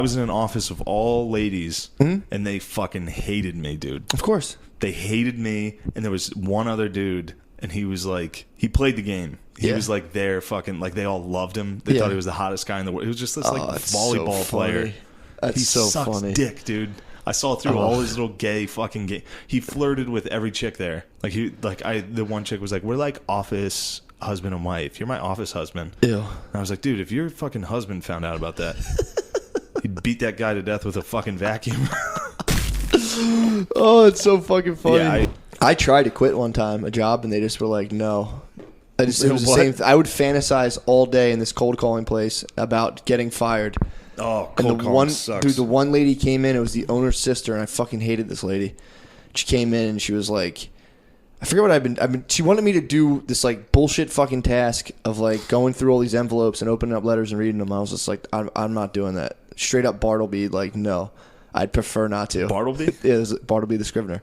I was in an office of all ladies, and they fucking hated me, dude. Of course. They hated me, and there was one other dude, and he was like, he played the game. He was like their fucking, like they all loved him. They thought he was the hottest guy in the world. He was just this like volleyball player. That's he so sucks funny. dick, dude. I saw through all his little gay fucking gay. He flirted with every chick there. Like the one chick was like, "We're like office husband and wife. You're my office husband." Ew. And I was like, dude, if your fucking husband found out about that, he'd beat that guy to death with a fucking vacuum. Oh, it's so fucking funny. Yeah, I tried to quit one time, a job, and they just were like, no. It was the What? same. I would fantasize all day in this cold calling place about getting fired. Oh, And cold the calling one sucks. dude, the one lady came in. It was the owner's sister, and I fucking hated this lady. She came in and she was like, I forget what I've been. She wanted me to do this like bullshit fucking task of like going through all these envelopes and opening up letters and reading them. I was just like, I'm not doing that. Straight up Bartleby, like no, I'd prefer not to. Bartleby? Yeah, it was Bartleby the Scrivener.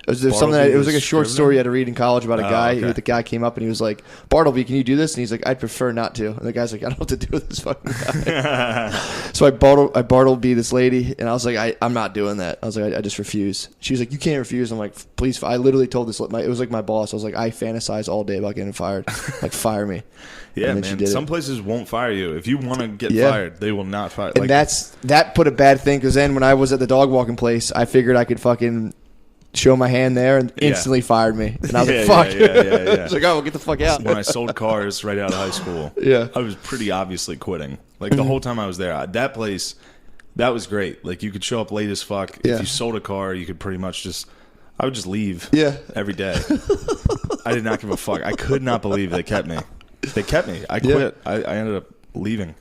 It was something. It was like a short story I had to read in college about a guy. Okay. The guy came up and he was like, "Bartleby, can you do this?" And he's like, "I'd prefer not to." And the guy's like, "I don't know what to do with this fucking guy." So I Bartleby this lady, and I was like, "I'm not doing that." I was like, "I just refuse." She was like, "You can't refuse." I'm like, "Please." I literally told this. It was like my boss. I was like, "I fantasize all day about getting fired. Like, fire me." Yeah, and then she man. did Some it. places won't fire you. If you want to get Yeah. fired, they will not fire. And that put a bad thing because then when I was at the dog walking place, I figured I could fucking show my hand there and instantly fired me. And I was like, fuck. Yeah. I was like, oh, well, get the fuck out. When I sold cars right out of high school, Yeah. I was pretty obviously quitting. Like the whole time I was there, that place, that was great. Like you could show up late as fuck. Yeah. If you sold a car, you could pretty much I would just leave. Yeah. Every day. I did not give a fuck. I could not believe they kept me. They kept me. I quit. I ended up leaving.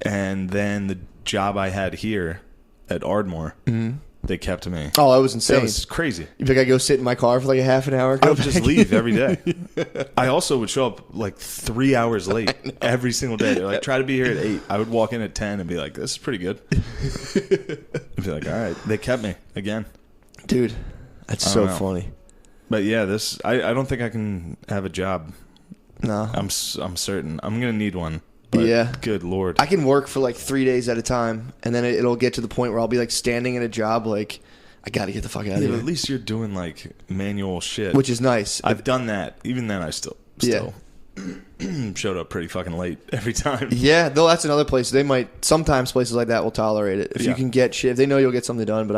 And then the job I had here at Ardmore, they kept me. Oh, that was insane. That was crazy. You think I go sit in my car for like a half an hour? I would just leave every day. I also would show up like 3 hours late every single day. They're like, try to be here at 8. I would walk in at 10 and be like, this is pretty good. I'd be like, all right. They kept me again. Dude, that's so funny. But yeah, I don't think I can have a job. No. I'm certain. I'm going to need one. But yeah. Good Lord. I can work for like 3 days at a time, and then it'll get to the point where I'll be like standing in a job like, I got to get the fuck out of Yeah, here. but at least you're doing like manual shit. Which is nice. I've done that. Even then, I still showed up pretty fucking late every time. Yeah, though that's another place. Sometimes places like that will tolerate it. If you can get shit, if they know you'll get something done. But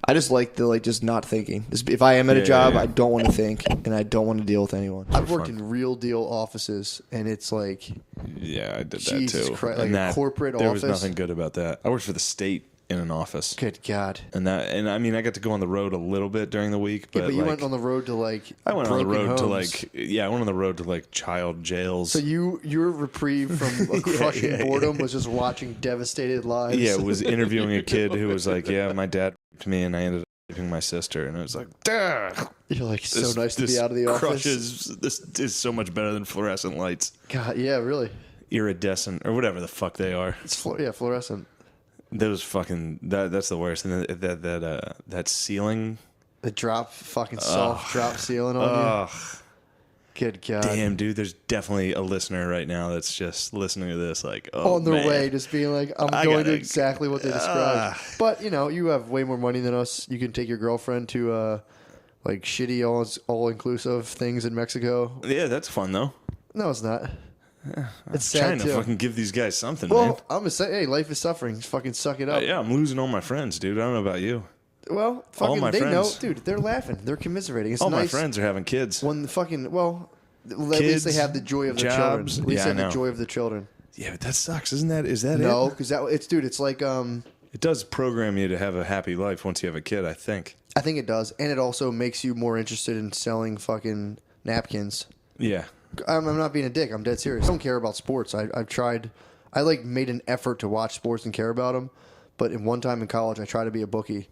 I just like the just not thinking. If I am at a job, I don't want to think, and I don't want to deal with anyone. I've worked in real deal offices, and it's like, yeah, I did Jesus that too. Christ, like and a corporate there office. was nothing good about that. I worked for the state in an office. Good God. And I mean, I got to go on the road a little bit during the week, but, But you went on the road to like. I went on the road homes. to I went on the road to like child jails. So your reprieve from a crushing boredom was just watching devastated lives. Yeah, was interviewing a kid who was like, yeah, my dad raped me, and I ended up raping my sister, and it was like, duh. You're like, so nice to be out of the office. This is so much better than fluorescent lights. God, yeah, really. Iridescent or whatever the fuck they are. It's fluorescent. Those fucking that's the worst. And that ceiling, The soft drop ceiling on you. Good God. Damn, dude. There's definitely a listener right now that's just listening to this, like, oh, on their man. way, just being like, I'm going to exactly what they described. But you have way more money than us. You can take your girlfriend to like shitty all inclusive things in Mexico. Yeah, that's fun though. No, it's not. It's I'm trying sad to too. fucking give these guys something, man. Well, I'm gonna say, hey, life is suffering. Just fucking suck it up. Yeah, I'm losing all my friends, dude. I don't know about you. Well, fucking, my they know, friends. dude. They're laughing. They're commiserating. It's All nice my friends are having kids. when the fucking at least they have the joy of their children. Jobs. At least Yeah, they I have the know. joy of the children. Yeah, but that sucks. Is that it? No, because it's like It does program you to have a happy life once you have a kid, I think. I think it does, and it also makes you more interested in selling fucking napkins. Yeah. I'm not being a dick. I'm dead serious. I don't care about sports. I've tried. I made an effort to watch sports and care about them, but in one time in college, I tried to be a bookie,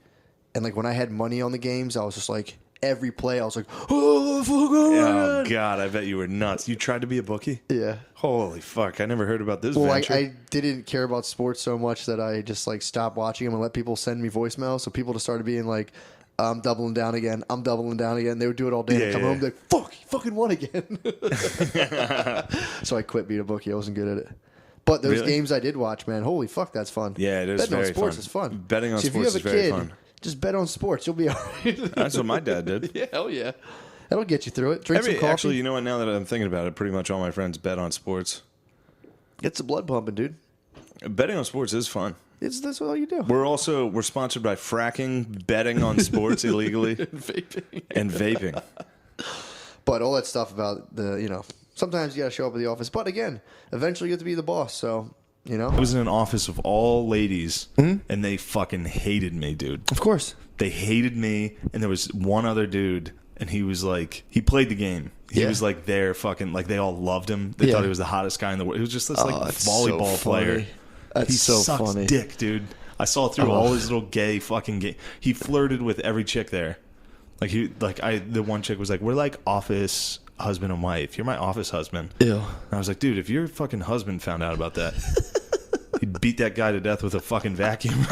and like when I had money on the games, I was just like every play, I was like, oh, fuck, Oh, God, I bet you were nuts. You tried to be a bookie? yeah. Holy fuck, I never heard about this Well, venture. I didn't care about sports so much that I just like stopped watching them and let people send me voicemails. So people just started being like, I'm doubling down again. I'm doubling down again. They would do it all day. Yeah, and come yeah. home like, fuck, you fucking won again. So I quit being a bookie. I wasn't good at it. But those Really? games I did watch, man, holy fuck, that's fun. Yeah, it is Betting very on sports fun. is fun. Betting on See, sports is very fun. Just bet on sports. You'll be all right. That's what my dad did. Yeah, hell yeah. That'll get you through it. Drink some coffee. Actually, you know what? Now that I'm thinking about it, pretty much all my friends bet on sports. Get some blood pumping, dude. Betting on sports is fun. That's all you do. We're sponsored by fracking, betting on sports illegally, and vaping. But all that stuff about sometimes you got to show up at the office. But again, eventually you get to be the boss. So, I was in an office of all ladies, and they fucking hated me, dude. Of course. They hated me, and there was one other dude, and he was like, he played the game. He was like their fucking, like they all loved him. They thought he was the hottest guy in the world. He was just this like volleyball player. That's he so sucks funny. dick, dude. I saw through all his little gay fucking gay. He flirted with every chick there. The one chick was like, "We're like office husband and wife. You're my office husband." Ew. And I was like, "Dude, if your fucking husband found out about that, he'd beat that guy to death with a fucking vacuum."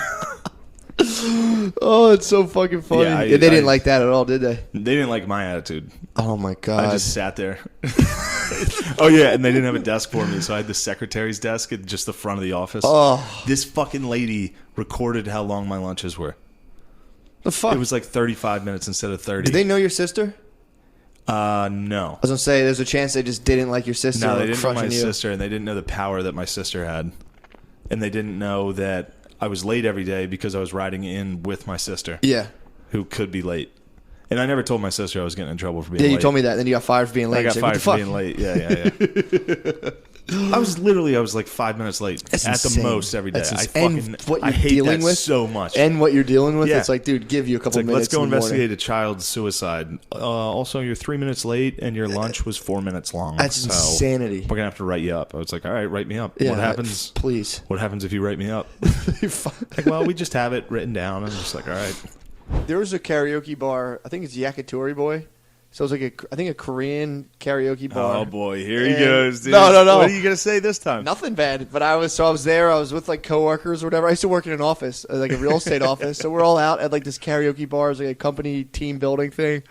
Oh, it's so fucking funny. Yeah, they didn't like that at all, did they? They didn't like my attitude. Oh my god! I just sat there. Oh yeah, and they didn't have a desk for me, so I had the secretary's desk at just the front of the office. Oh, this fucking lady recorded how long my lunches were. The fuck? It was like 35 minutes instead of 30. Did they know your sister? No. I was gonna say, there's a chance they just didn't like your sister. No, they didn't know my you. sister, and they didn't know the power that my sister had, and they didn't know that I was late every day because I was riding in with my sister. Yeah. Who could be late. And I never told my sister I was getting in trouble for being late. Yeah, you told me that. Then you got fired for being late. I got fired for being late. Yeah. I was like 5 minutes late. That's at insane. The most every day. I hate dealing that with so much. And what you're dealing with, Yeah. it's like, dude, give you a couple it's like, minutes. Let's go in the investigate morning. a child's suicide. Also, you're 3 minutes late, and your lunch was 4 minutes long. That's insanity. We're gonna have to write you up. I was like, all right, write me up. Yeah, what happens? Please. What happens if you write me up? Like, well, we just have it written down. I'm just like, all right. There was a karaoke bar. I think it's Yakitori Boy. So it's like a Korean karaoke bar. Oh boy, here he goes, dude. No. What are you gonna say this time? Nothing bad. But I was there. I was with like coworkers or whatever. I used to work in an office, like a real estate office. So we're all out at like this karaoke bar. It's like a company team building thing.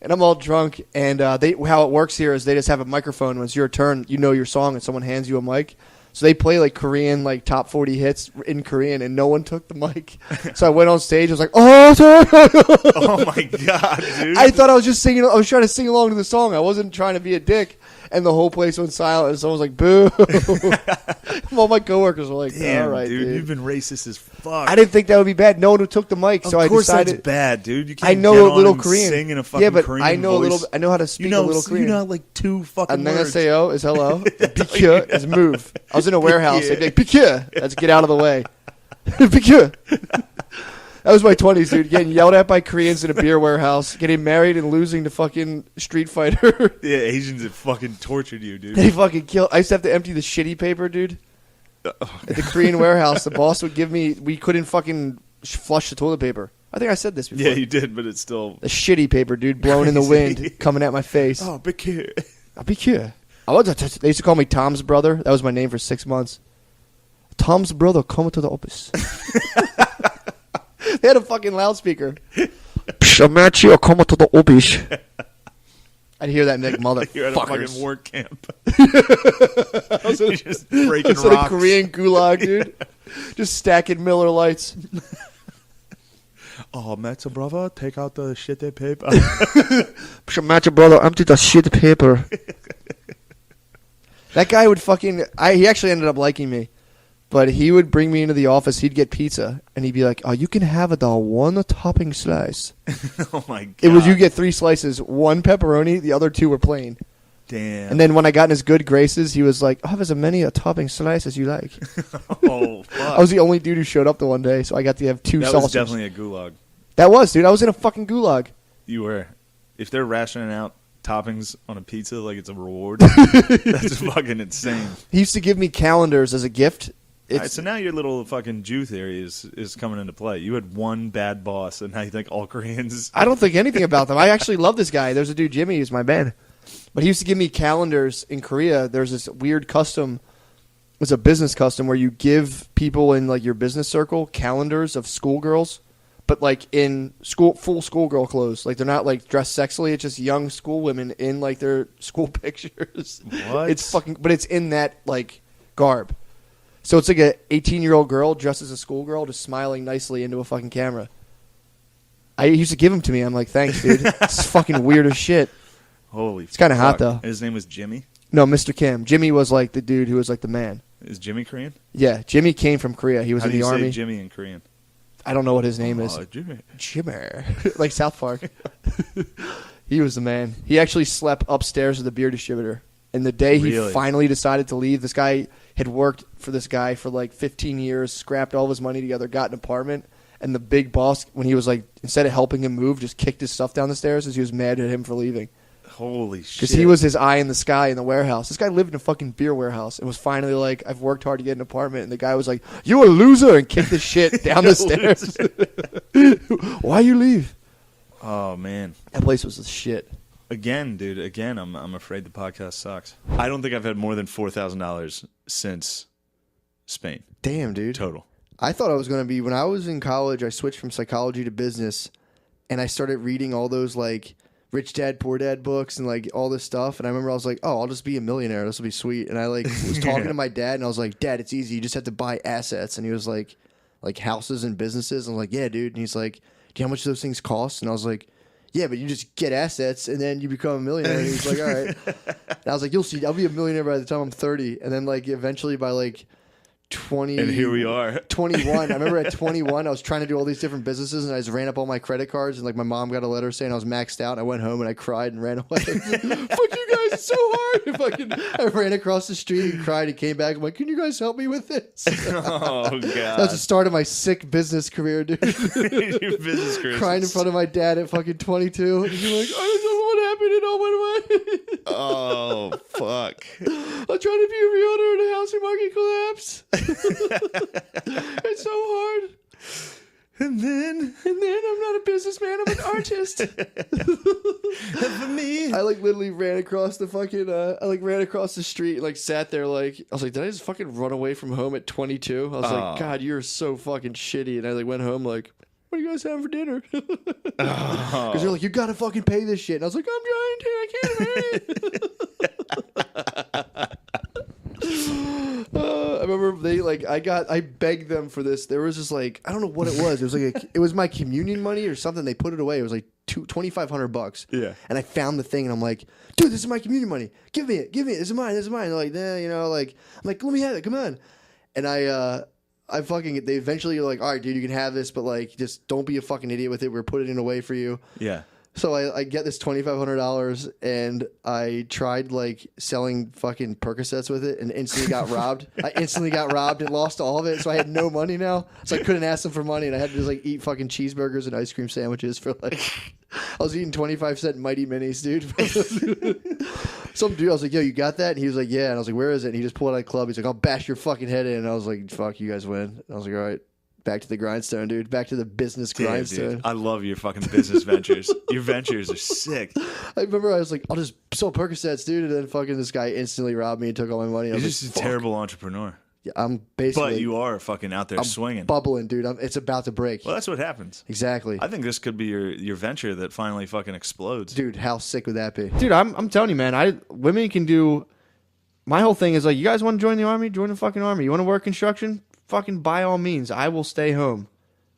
And I'm all drunk. And how it works here is they just have a microphone. When it's your turn, you know your song, and someone hands you a mic. So they play like Korean, like top 40 hits in Korean, and no one took the mic. So I went on stage. I was like, "Oh, oh my god, dude!" I thought I was just singing. I was trying to sing along to the song. I wasn't trying to be a dick. And the whole place went silent. And someone was like, "Boo!" All my coworkers were like, "Damn, all right, dude, you've been racist as fuck." I didn't think that would be bad. No one who took the mic, so I decided. Of course, that's bad, dude. You can't I know get a little on and Korean. Sing in a fucking but Korean I know voice. a little. I know how to speak a little Korean. You know, like 2 fucking words. Annyeonghaseyo is hello. Bikyo is move. I was in a warehouse. They'd be like, "Bikyo, let's get out of the way." Bikyo. That was my 20s, dude. Getting yelled at by Koreans in a beer warehouse, getting married and losing to fucking Street Fighter. Yeah, Asians have fucking tortured you, dude. They fucking killed. I used to have to empty the shitty paper, dude. At the Korean warehouse, the boss would give me. We couldn't fucking flush the toilet paper. I think I said this before. Yeah, you did, but it's still the shitty paper, dude, blowing in the wind, coming at my face. Oh, Bikyo. Bikyo. They used to call me Tom's brother. That was my name for 6 months. Tom's brother, come to the office. They had a fucking loudspeaker. Matthew, come to the office. I'd hear that and like, motherfuckers. You're at a fucking work camp. I was just breaking rocks. A Korean gulag, dude. Just stacking Miller Lights. Oh, Matzo brother, take out the shitty paper. Matzo brother, empty the shit paper. That guy would fucking... he actually ended up liking me. But he would bring me into the office. He'd get pizza. And he'd be like, "Oh, you can have it the one topping slice." Oh, my God. It was you get 3 slices. 1 pepperoni. The other 2 were plain. Damn. And then when I got in his good graces, he was like, "Have as many a topping slice as you like." Oh, fuck. I was the only dude who showed up the one day, so I got to have 2 sauces. That was definitely a gulag. That was, dude. I was in a fucking gulag. You were. If they're rationing out toppings on a pizza like it's a reward, that's fucking insane. He used to give me calendars as a gift. All right, so now your little fucking Jew theory is coming into play. You had one bad boss, and now you think all Koreans... I don't think anything about them. I actually love this guy. There's a dude, Jimmy, who's my man. But he used to give me calendars in Korea. There's this weird custom. It's a business custom where you give people in like your business circle calendars of schoolgirls, but like in full schoolgirl clothes. Like they're not like dressed sexily. It's just young school women in like their school pictures. What? But it's in that like garb. So it's like a 18-year-old girl dressed as a schoolgirl just smiling nicely into a fucking camera. I used to give them to me. I'm like, thanks, dude. It's fucking weird as shit. Holy It's kind of hot, though. His name was Jimmy? No, Mr. Kim. Jimmy was like the dude who was like the man. Is Jimmy Korean? Yeah, Jimmy came from Korea. He was How in do the you army. say Jimmy in Korean? I don't know what his name is. Jimmy. Jimmy. Like South Park. He was the man. He actually slept upstairs with the beer distributor. And the day he finally decided to leave, this guy had worked for this guy for like 15 years, scrapped all of his money together, got an apartment. And the big boss, when he was like, instead of helping him move, just kicked his stuff down the stairs as he was mad at him for leaving. Holy shit. Because he was his eye in the sky in the warehouse. This guy lived in a fucking beer warehouse and was finally like, I've worked hard to get an apartment. And the guy was like, you a loser, and kicked the shit down the stairs. Why you leave? Oh, man. That place was the shit. Again, dude, I'm afraid the podcast sucks. I don't think I've had more than $4,000 since Spain. Damn, dude. Total. I thought I was going to be, when I was in college, I switched from psychology to business, and I started reading all those, like, Rich Dad, Poor Dad books and, like, all this stuff. And I remember I was like, oh, I'll just be a millionaire. This will be sweet. And I, like, was talking to my dad, and I was like, Dad, it's easy. You just have to buy assets. And he was like houses and businesses. And I'm like, yeah, dude. And he's like, do you know how much those things cost? And I was like, yeah, but you just get assets, and then you become a millionaire. And he's like, all right. And I was like, you'll see. I'll be a millionaire by the time I'm 30. And then, like, eventually by, like, 20 and here we are 21. I remember at 21 I was trying to do all these different businesses, and I just ran up all my credit cards, and like my mom got a letter saying I was maxed out. I went home and I cried and ran away. Fuck you guys, it's so hard. I ran across the street and cried and came back. I'm like, can you guys help me with this? Oh god, that was the start of my sick business career, dude. Your business career. Crying in front of my dad at fucking 22, and you're like, I don't know what happened, it all went away. Oh fuck. I'm trying to be a realtor and the housing market collapsed. It's so hard. And then I'm not a businessman, I'm an artist. For me, I like literally ran across the fucking ran across the street and like sat there like I was like, did I just fucking run away from home at 22? I was like, God, you're so fucking shitty. And I like went home like, what are you guys having for dinner? Because they're like, you gotta fucking pay this shit. And I was like, I'm trying to, I can't pay it. I remember they like I begged them for this. There was just like I don't know what it was. It was like it was my communion money or something. They put it away. It was like $2,500. Yeah. And I found the thing and I'm like, dude, this is my communion money. Give me it. This is mine. They're like, nah, you know, like I'm like, let me have it. Come on. And they eventually are like, all right, dude, you can have this, but like just don't be a fucking idiot with it. We're putting it away for you. Yeah. So I get this $2,500 and I tried like selling fucking Percocets with it and instantly got robbed. I instantly got robbed and lost all of it. So I had no money now. So I couldn't ask them for money and I had to just like eat fucking cheeseburgers and ice cream sandwiches for like, I was eating 25-cent Mighty Minis, dude. Some dude, I was like, yo, you got that? And he was like, yeah. And I was like, where is it? And he just pulled out a club. He's like, I'll bash your fucking head in. And I was like, fuck, you guys win. And I was like, all right. Back to the grindstone, dude. Back to the business grindstone. Dude, I love your fucking business ventures. Your ventures are sick. I remember I was like, I'll just sell Percocets, dude. And then fucking this guy instantly robbed me and took all my money. You're just a terrible entrepreneur. Yeah, I'm basically. But you are fucking out there swinging. Bubbling, dude. It's about to break. Well, that's what happens. Exactly. I think this could be your venture that finally fucking explodes. Dude, how sick would that be? Dude, I'm telling you, man. Women can do. My whole thing is like, you guys want to join the army? Join the fucking army. You want to work construction? Fucking by all means. I will stay home.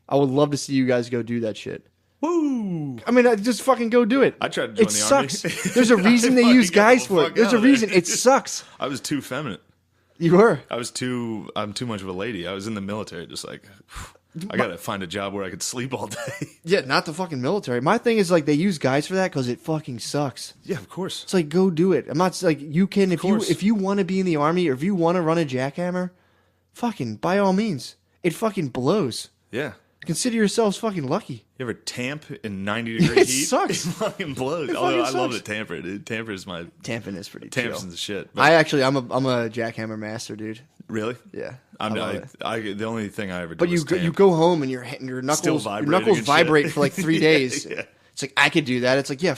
I would love to see you guys go do that shit. Woo! I mean, just fucking go do it. I tried to join the army. It sucks. There's a reason they use guys for it. There's a reason. It sucks. I was too feminine. You were. I'm too much of a lady. I was in the military, just like, I gotta find a job where I could sleep all day. Yeah, not the fucking military. My thing is like they use guys for that because it fucking sucks. Yeah, of course. It's like go do it. I'm not like you can if you want to be in the army or if you want to run a jackhammer, fucking by all means. It fucking blows. Yeah. Consider yourselves fucking lucky. You ever tamp in 90-degree heat? It sucks. It fucking blows. Although I love to tamper. Dude. Tamper is my... Tamping is pretty Tamper's chill. the shit. I'm a jackhammer master, dude. Really? Yeah. The only thing I ever did But was you go home and your knuckles vibrate for like 3 days. Yeah. It's like I could do that. It's like yeah,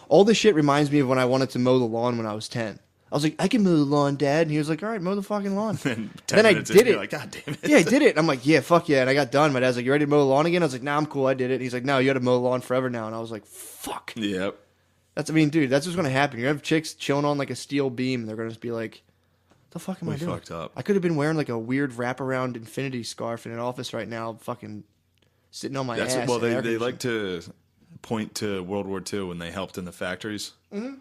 all this shit reminds me of when I wanted to mow the lawn when I was 10. I was like, I can mow the lawn, Dad. And he was like, all right, mow the fucking lawn. Then I did it. Like, God damn it. Yeah, I did it. And I'm like, yeah, fuck yeah. And I got done. My dad's like, you ready to mow the lawn again? I was like, nah, I'm cool. I did it. And he's like, no, you got to mow the lawn forever now. And I was like, fuck. Yep. Dude, that's what's going to happen. You're going to have chicks chilling on like a steel beam. And they're going to just be like, The fuck am We I doing? fucked up. I could have been wearing like a weird wraparound infinity scarf in an office right now, fucking sitting on my ass. Well, in air they like conditioning. to point to World War II when they helped in the factories. Mm-hmm.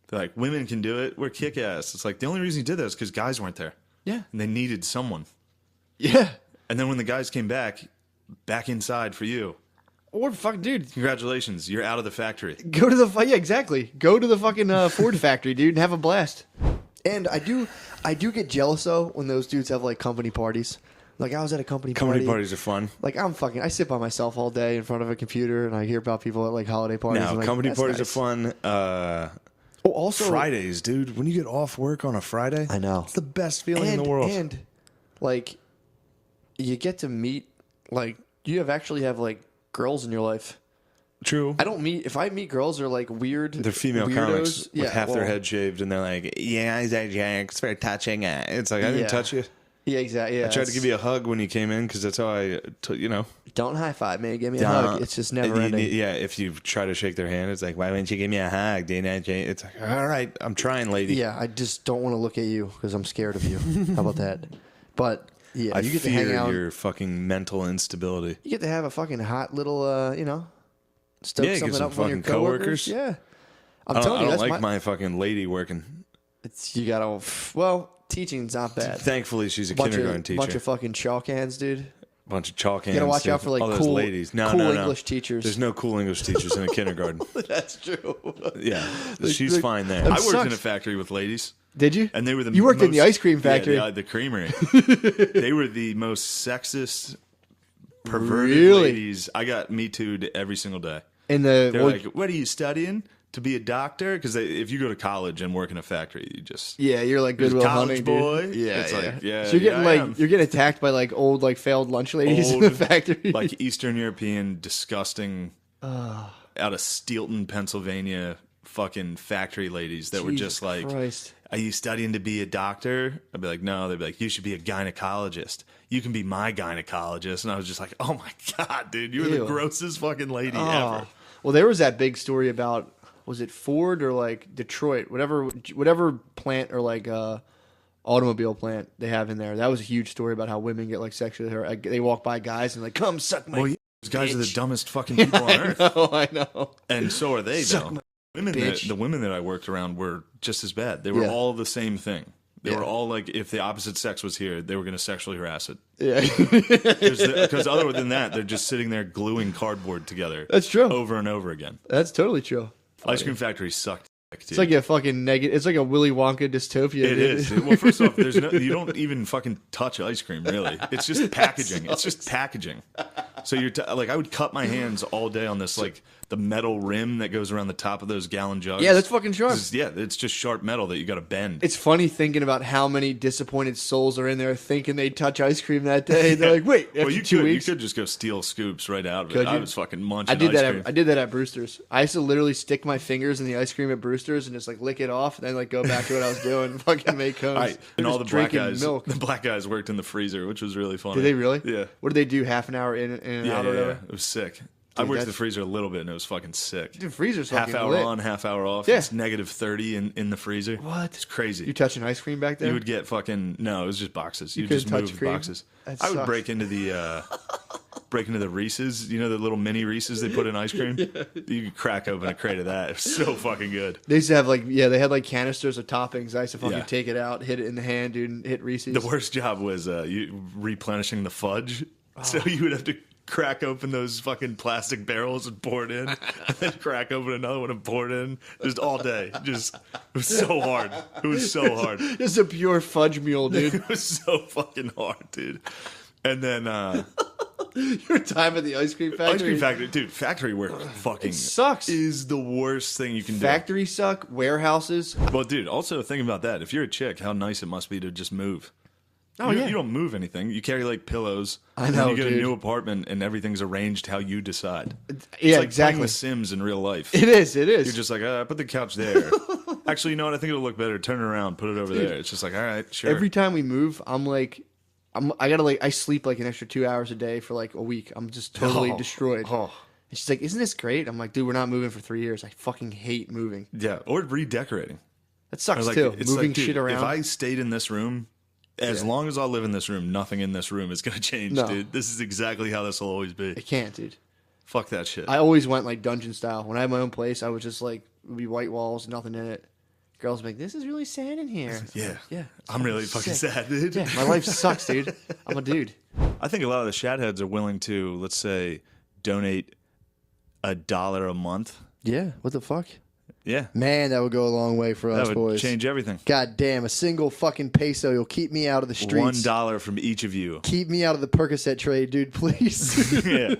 They're like, women can do it. We're kick ass. It's like the only reason you did that is because guys weren't there. Yeah. And they needed someone. Yeah. And then when the guys came back inside for you. Or fuck, dude, Congratulations, you're out of the factory. go to the yeah, exactly. Go to the fucking Ford factory, dude, and have a blast. And I do get jealous though when those dudes have like company parties. Like I was at a company Parties are fun. Like I sit by myself all day in front of a computer, and I hear about people at like holiday parties. Now, and, like, company that's parties nice. are fun. Also Fridays, dude. When you get off work on a Friday, I know. it's the best feeling in the world. And like you get to meet like you actually have like girls in your life. True. If I meet girls, they're like weird. They're female weirdos. comics with half their well, head shaved, and they're like, "Yeah, it's very touching." It's like I didn't Yeah. touch you. Yeah, exactly. Yeah, I tried to give you a hug when you came in because that's how I, Don't high five me. Give me a hug. It's just never ending. Yeah, if you try to shake their hand, it's like, why wouldn't you give me a hug? It's like, all right, I'm trying, lady. Yeah, I just don't want to look at you because I'm scared of you. How about that? But yeah, I you get to fear hang out. your fucking mental instability. You get to have a fucking hot little, stoke Yeah, you get something some up with your fucking coworkers. coworkers. Yeah, I I'm telling you, don't that's like my fucking lady working. You gotta. Well, teaching's not bad. Thankfully, she's a kindergarten teacher. Bunch of fucking chalk hands, dude. Bunch of chalk hands. You gotta watch out for like all those cool ladies. No, cool no. English teachers. There's no cool English teachers in a kindergarten. That's true. Yeah, she's like, fine there. that I worked in sucks. a factory with ladies. Did you? And they were the You worked in the most- ice cream factory. Yeah, the creamery. They were the most sexist, perverted Really? ladies. I got Me Too'd every single day. In They're the like, "What are you studying to be a doctor?" Because if you go to college and work in a factory, you just yeah, you're like You're a Goodwill college Hunting, boy. dude. Yeah, It's like, yeah, So you're getting yeah, I am. you're getting attacked by like old like failed lunch ladies in the factory. like Eastern European, disgusting, out of Steelton, Pennsylvania, fucking factory ladies that were Jesus just like, Christ. "Are you studying to be a doctor?" I'd be like, "No." They'd be like, "You should be a gynecologist. You can be my gynecologist." And I was just like, "Oh my god, dude, you were the Ew. grossest fucking lady Oh. ever." Well, there was that big story about was it Ford or like Detroit, whatever plant or like automobile plant they have in there. That was a huge story about how women get like sexually harassed. They walk by guys and like, "Come suck my." Well, yeah, those guys are the bitch. dumbest fucking people on earth, I know. and so are they. Suck Though women, bitch. the women that I worked around were just as bad. They were Yeah. all the same thing. They Yeah. were all like, if the opposite sex was here, they were going to sexually harass it. Yeah, Because other than that, they're just sitting there gluing cardboard together. That's true. Over and over again. That's totally true. Ice cream factories sucked. It's like a fucking negative. It's like a Willy Wonka dystopia. It dude. is. Well, first off, you don't even fucking touch ice cream, really. It's just packaging. It's just packaging. So I would cut my hands all day on this, like the metal rim that goes around the top of those gallon jugs. Yeah, that's fucking sharp. It's just sharp metal that you got to bend. It's funny thinking about how many disappointed souls are in there thinking they'd touch ice cream that day. They're like, wait, after well, you 2 could weeks. you could just go steal scoops right out of Could it. I you? was fucking munching. I did ice that. cream. I did that at Brewster's. I used to literally stick my fingers in the ice cream at Brewster's and just like lick it off, and then like go back to what I was doing, and fucking make cones. Right. And all the Just black drinking guys, milk. the black guys worked in the freezer, which was really funny. Did they really? Yeah. What did they do? Half an hour in and Yeah, out yeah, or yeah. whatever. It was sick. I worked in the that's- freezer a little bit, and it was fucking sick. Dude, freezer's Half fucking hour lit. on, half hour off. Yeah. It's negative 30 in the freezer. What? It's crazy. You touching ice cream back there? You would get fucking no. It was just boxes. You couldn't just touch move cream? boxes. That I would sucks. break into the Reese's. You know the little mini Reese's they put in ice cream. You could crack open a crate of that. It was so fucking good. They used to have they had like canisters of toppings. I used to fucking Yeah. take it out, hit it in the hand, dude, and hit Reese's. The worst job was you replenishing the fudge. Oh. So you would have to crack open those fucking plastic barrels and pour it in, and then crack open another one and pour it in, just all day. Just it was so hard. It was so hard. Just a pure fudge mule, dude. It was so fucking hard, dude. And then Your time at the ice cream factory. ice cream factory, dude. Factory work fucking sucks. Is the worst thing you can Factory suck. Warehouses. do. Well, dude. Also, think about that. If you're a chick, how nice it must be to just move. Oh, you, yeah. you don't move anything. You carry like pillows. I and know, then you get dude. a new apartment and everything's arranged how you decide. It's Yeah, like exactly. playing The Sims in real life. It is. It is. You're just like, put the couch there. Actually, you know what? I think it'll look better. Turn it around, put it over there. It's just like, all right, sure. Every time we move, I sleep like an extra 2 hours a day for like a week. I'm just totally destroyed. Oh. And she's like, "Isn't this great?" I'm like, "Dude, we're not moving for 3 years. I fucking hate moving." Yeah, or redecorating. That sucks Like, too. it's Moving like, dude, shit around. If I stayed in this room, as long as I live in this room, nothing in this room is going to change, No. dude. This is exactly how this will always be. I can't, dude. Fuck that shit. I always went like dungeon style. When I had my own place, I was just like, it would be white walls, nothing in it. Girls would be like, this is really sad in here. Yeah. Yeah. I'm really fucking sick. sad, dude. Yeah, my life sucks, dude. I'm a dude. I think a lot of the shatheads are willing to, let's say, donate $1 a month. Yeah, what the fuck? Yeah. Man, that would go a long way for That us would boys. change everything. God damn, a single fucking peso. You'll keep me out of the streets. $1 from each of you. Keep me out of the Percocet trade, dude, please. Yeah.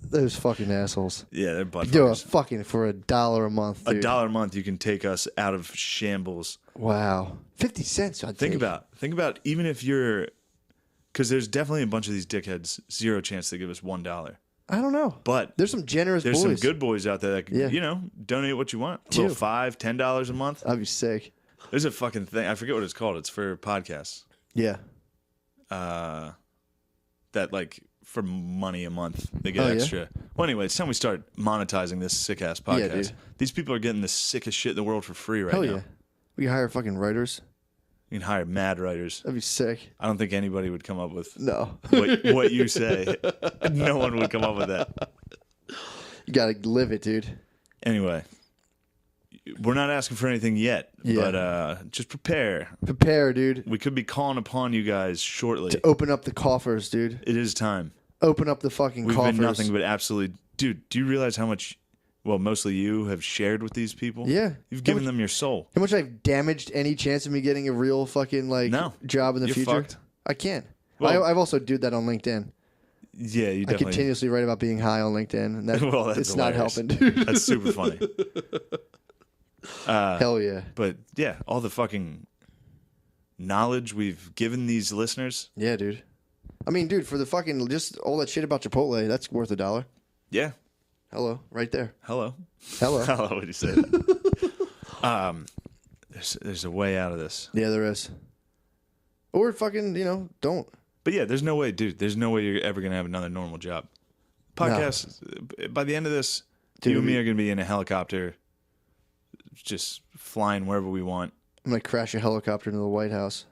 Those fucking assholes. Yeah, they're butt Do a fuckers. fucking for $1 a month, dude. $1 a month, you can take us out of shambles. Wow. 50 cents, I'd Think take. about even if you're, because there's definitely a bunch of these dickheads, zero chance they give us $1. I don't know. But There's some generous there's boys. some good boys out there that can, Yeah. donate what you want. A Two. little $5, $10 a month. I'd be sick. There's a fucking thing. I forget what it's called. It's for podcasts. Yeah. That like for money a month they get Oh, yeah? extra. Well, anyway, it's time we start monetizing this sick ass Yeah, podcast. dude. These people are getting the sickest shit in the world for free right Hell now. yeah. We can hire fucking writers. You can hire mad writers. That'd be sick. I don't think anybody would come up with No. what you say. No one would come up with that. You gotta live it, dude. Anyway, we're not asking for anything yet, Yeah. but just prepare. Prepare, dude. We could be calling upon you guys shortly. To open up the coffers, dude. It is time. Open up the fucking We've coffers. been nothing but absolutely... Dude, do you realize how much... Well, mostly you have shared with these people? Yeah. You've How given much- them your soul. How much I've damaged any chance of me getting a real fucking No. job in the You're future? fucked. I can't. Well- I've also do that on LinkedIn. Yeah, you I definitely... continuously write about being high on LinkedIn, and that Well, that's it's not hilarious. helping, dude. That's super funny. Hell yeah. But yeah, all the fucking knowledge we've given these listeners. Yeah, dude. I mean, dude, for the fucking just all that shit about Chipotle, that's worth $1. Yeah. Hello, right there. Hello. Hello. Hello, would you say that? There's a way out of this. Yeah, there is. Or fucking, don't. But yeah, there's no way, dude. There's no way you're ever going to have another normal job. Podcast, by the end of this, Dude, you and me are going to be in a helicopter just flying wherever we want. I'm gonna crash a helicopter into the White House.